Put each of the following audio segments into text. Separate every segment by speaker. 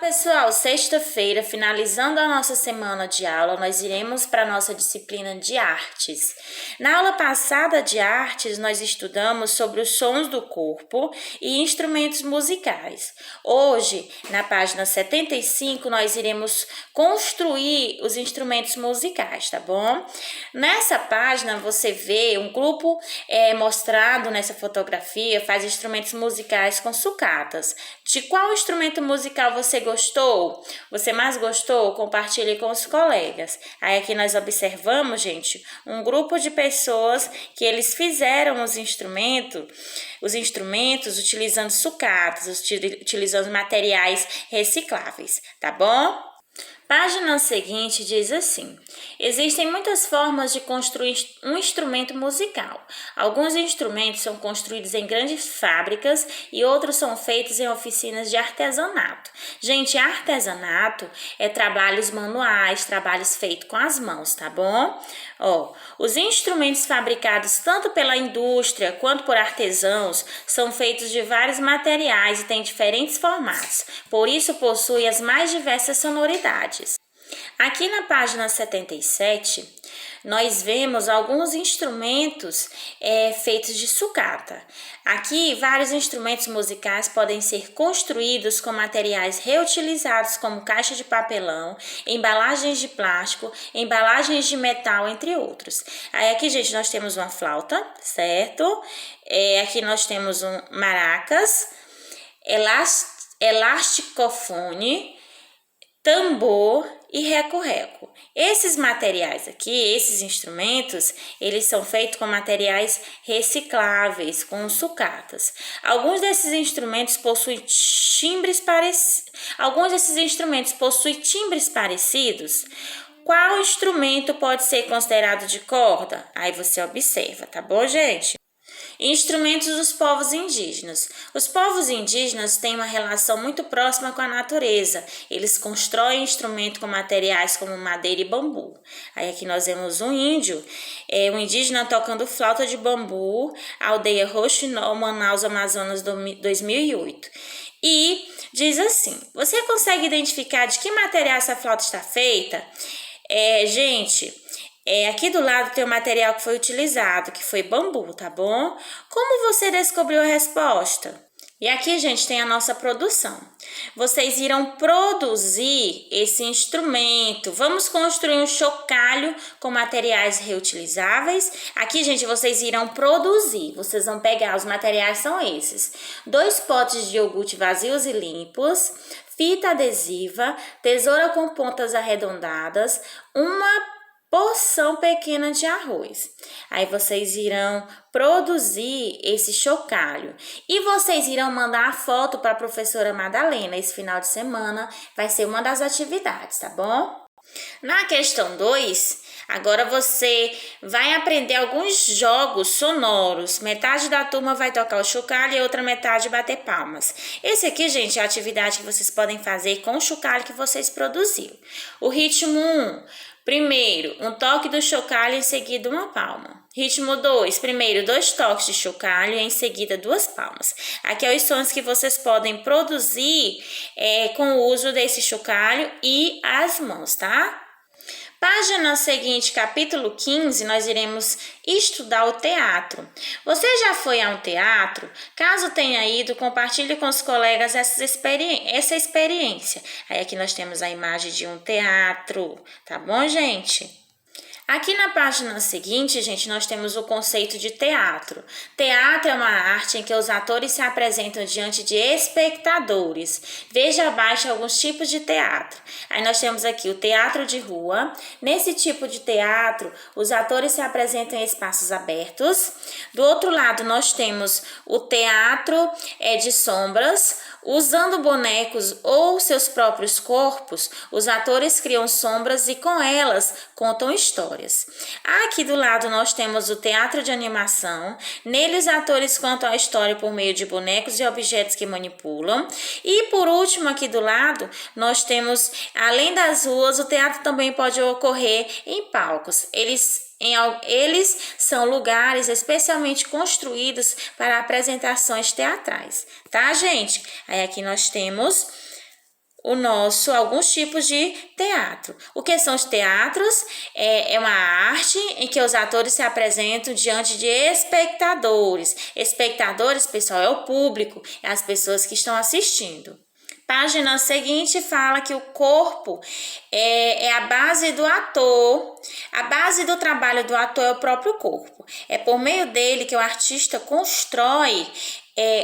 Speaker 1: Pessoal, sexta-feira, finalizando a nossa semana de aula, nós iremos para a nossa disciplina de artes. Na aula passada de artes, nós estudamos sobre os sons do corpo e instrumentos musicais. Hoje, na página 75, nós iremos construir os instrumentos musicais, tá bom? Nessa página, você vê um grupo mostrado nessa fotografia, faz instrumentos musicais com sucatas. De qual instrumento musical você gostou? Você mais gostou? Compartilhe com os colegas. Aí aqui nós observamos, gente, um grupo de pessoas que eles fizeram os instrumentos utilizando sucatas, utilizando materiais recicláveis, tá bom? Página seguinte diz assim: existem muitas formas de construir um instrumento musical. Alguns instrumentos são construídos em grandes fábricas e outros são feitos em oficinas de artesanato. Gente, artesanato é trabalhos manuais, trabalhos feitos com as mãos, tá bom? Os instrumentos fabricados tanto pela indústria quanto por artesãos são feitos de vários materiais e têm diferentes formatos, por isso possuem as mais diversas sonoridades. Aqui na página 77, nós vemos alguns instrumentos feitos de sucata. Aqui, vários instrumentos musicais podem ser construídos com materiais reutilizados, como caixa de papelão, embalagens de plástico, embalagens de metal, entre outros. Aí aqui, gente, nós temos uma flauta, certo? Aqui nós temos um maracas, elasticofone, tambor e reco-reco. Esses materiais aqui, esses instrumentos, eles são feitos com materiais recicláveis, com sucatas. Alguns desses instrumentos possuem timbres parecidos. Qual instrumento pode ser considerado de corda? Aí você observa, tá bom, gente? Instrumentos dos povos indígenas. Os povos indígenas têm uma relação muito próxima com a natureza. Eles constroem instrumentos com materiais como madeira e bambu. Aí aqui nós vemos um índio, um indígena tocando flauta de bambu, aldeia Roxinol, Manaus, Amazonas, 2008. E diz assim: você consegue identificar de que material essa flauta está feita? Aqui do lado tem o material que foi utilizado, que foi bambu, tá bom? Como você descobriu a resposta? E aqui, gente, tem a nossa produção. Vocês irão produzir esse instrumento. Vamos construir um chocalho com materiais reutilizáveis. Aqui, gente, vocês irão produzir. Vocês vão pegar, os materiais são esses: 2 potes de iogurte vazios e limpos, fita adesiva, tesoura com pontas arredondadas, uma porção pequena de arroz. Aí vocês irão produzir esse chocalho e vocês irão mandar a foto para a professora Madalena. Esse final de semana vai ser uma das atividades, tá bom? Na questão 2, agora você vai aprender alguns jogos sonoros. Metade da turma vai tocar o chocalho e outra metade bater palmas. Esse aqui, gente, é a atividade que vocês podem fazer com o chocalho que vocês produziram. O ritmo 1. Primeiro, um toque do chocalho, em seguida uma palma. Ritmo 2, primeiro 2 toques de chocalho e em seguida 2 palmas. Aqui é os sons que vocês podem produzir com o uso desse chocalho e as mãos, tá? Página seguinte, capítulo 15, nós iremos estudar o teatro. Você já foi a um teatro? Caso tenha ido, compartilhe com os colegas essa experiência. Aí aqui nós temos a imagem de um teatro, tá bom, gente? Aqui na página seguinte, gente, nós temos o conceito de teatro. Teatro é uma arte em que os atores se apresentam diante de espectadores. Veja abaixo alguns tipos de teatro. Aí nós temos aqui o teatro de rua. Nesse tipo de teatro, os atores se apresentam em espaços abertos. Do outro lado, nós temos o teatro de sombras. Usando bonecos ou seus próprios corpos, os atores criam sombras e com elas contam histórias. Aqui do lado nós temos o teatro de animação. Nele os atores contam a história por meio de bonecos e objetos que manipulam. E por último, aqui do lado, nós temos, além das ruas, o teatro também pode ocorrer em palcos. Eles são lugares especialmente construídos para apresentações teatrais, tá, gente? Aí aqui nós temos alguns tipos de teatro. O que são os teatros? É uma arte em que os atores se apresentam diante de espectadores. Espectadores, pessoal, é o público, é as pessoas que estão assistindo. Página seguinte fala que o corpo é a base do ator. A base do trabalho do ator é o próprio corpo. É por meio dele que o artista constrói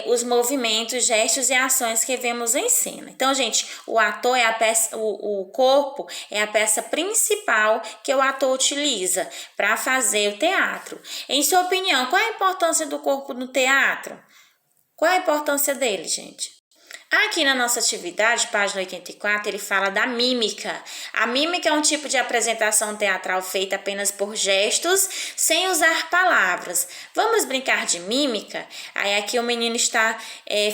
Speaker 1: os movimentos, gestos e ações que vemos em cena. Então, gente, o ator é a peça, o corpo é a peça principal que o ator utiliza para fazer o teatro. Em sua opinião, qual é a importância do corpo no teatro? Qual é a importância dele, gente? Aqui na nossa atividade, página 84, ele fala da mímica. A mímica é um tipo de apresentação teatral feita apenas por gestos, sem usar palavras. Vamos brincar de mímica? Aí aqui o menino está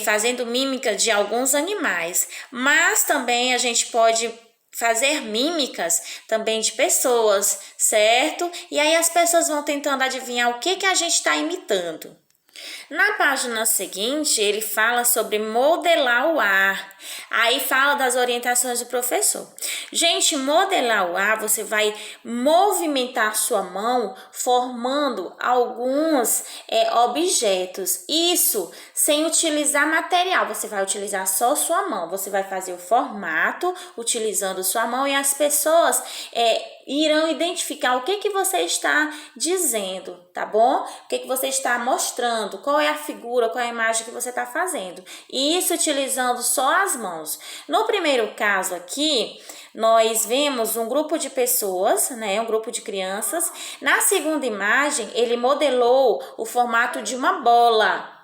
Speaker 1: fazendo mímica de alguns animais, mas também a gente pode fazer mímicas também de pessoas, certo? E aí as pessoas vão tentando adivinhar o que a gente está imitando. Na página seguinte, ele fala sobre modelar o ar. Aí fala das orientações do professor. Gente, modelar o ar, você vai movimentar sua mão formando alguns objetos. Isso sem utilizar material, você vai utilizar só sua mão. Você vai fazer o formato utilizando sua mão e as pessoas irão identificar o que você está dizendo, tá bom? O que você está mostrando, qual é a figura, qual é a imagem que você está fazendo. E isso utilizando só as mãos. No primeiro caso aqui, nós vemos um grupo de pessoas, né, um grupo de crianças. Na segunda imagem, ele modelou o formato de uma bola.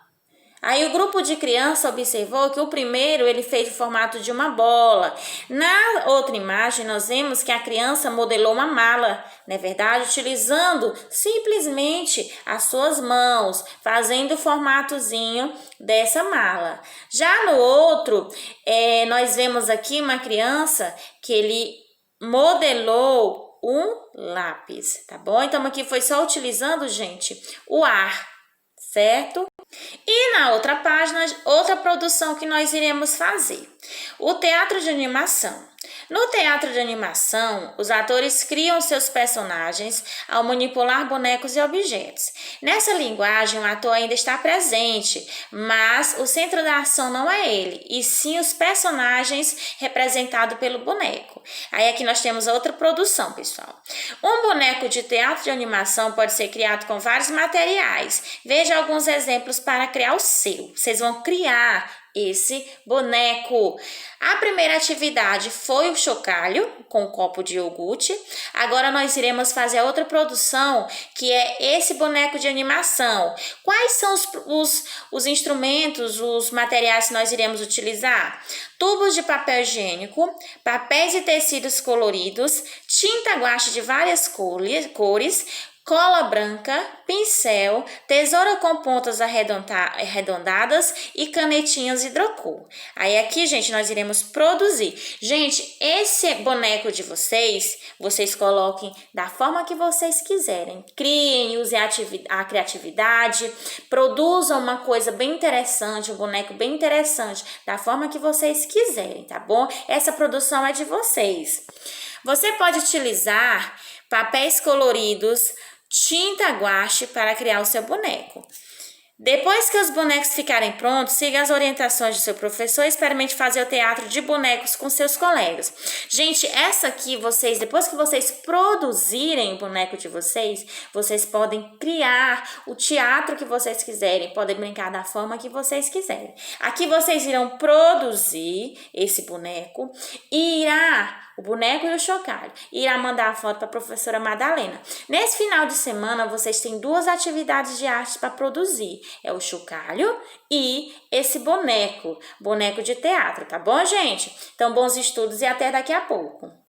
Speaker 1: Aí o grupo de criança observou que o primeiro ele fez o formato de uma bola. Na outra imagem nós vemos que a criança modelou uma mala, não é verdade? Utilizando simplesmente as suas mãos, fazendo o formatozinho dessa mala. Já no outro, nós vemos aqui uma criança que ele modelou um lápis, tá bom? Então aqui foi só utilizando, gente, o ar, certo? E na outra página, outra produção que nós iremos fazer, o teatro de animação. No teatro de animação, os atores criam seus personagens ao manipular bonecos e objetos. Nessa linguagem, o ator ainda está presente, mas o centro da ação não é ele, e sim os personagens representados pelo boneco. Aí aqui nós temos outra produção, pessoal. Um boneco de teatro de animação pode ser criado com vários materiais. Veja alguns exemplos para criar o seu. Vocês vão criar esse boneco. A primeira atividade foi o chocalho com um copo de iogurte. Agora nós iremos fazer outra produção, que é esse boneco de animação. Quais são os instrumentos, os materiais que nós iremos utilizar? Tubos de papel higiênico, papéis e tecidos coloridos, tinta guache de várias cores, cola branca, pincel, tesoura com pontas arredondadas e canetinhas hidrocor. Aí aqui, gente, nós iremos produzir. Gente, esse boneco de vocês coloquem da forma que vocês quiserem. Criem, usem a criatividade, produzam uma coisa bem interessante, um boneco bem interessante, da forma que vocês quiserem, tá bom? Essa produção é de vocês. Você pode utilizar papéis coloridos, tinta guache para criar o seu boneco. Depois que os bonecos ficarem prontos, siga as orientações do seu professor e experimente fazer o teatro de bonecos com seus colegas. Gente, essa aqui, depois que vocês produzirem o boneco de vocês podem criar o teatro que vocês quiserem, podem brincar da forma que vocês quiserem. Aqui vocês irão produzir esse boneco e o boneco e o chocalho. Irá mandar a foto para a professora Madalena. Nesse final de semana, vocês têm 2 atividades de arte para produzir. É o chocalho e esse boneco de teatro, tá bom, gente? Então, bons estudos e até daqui a pouco.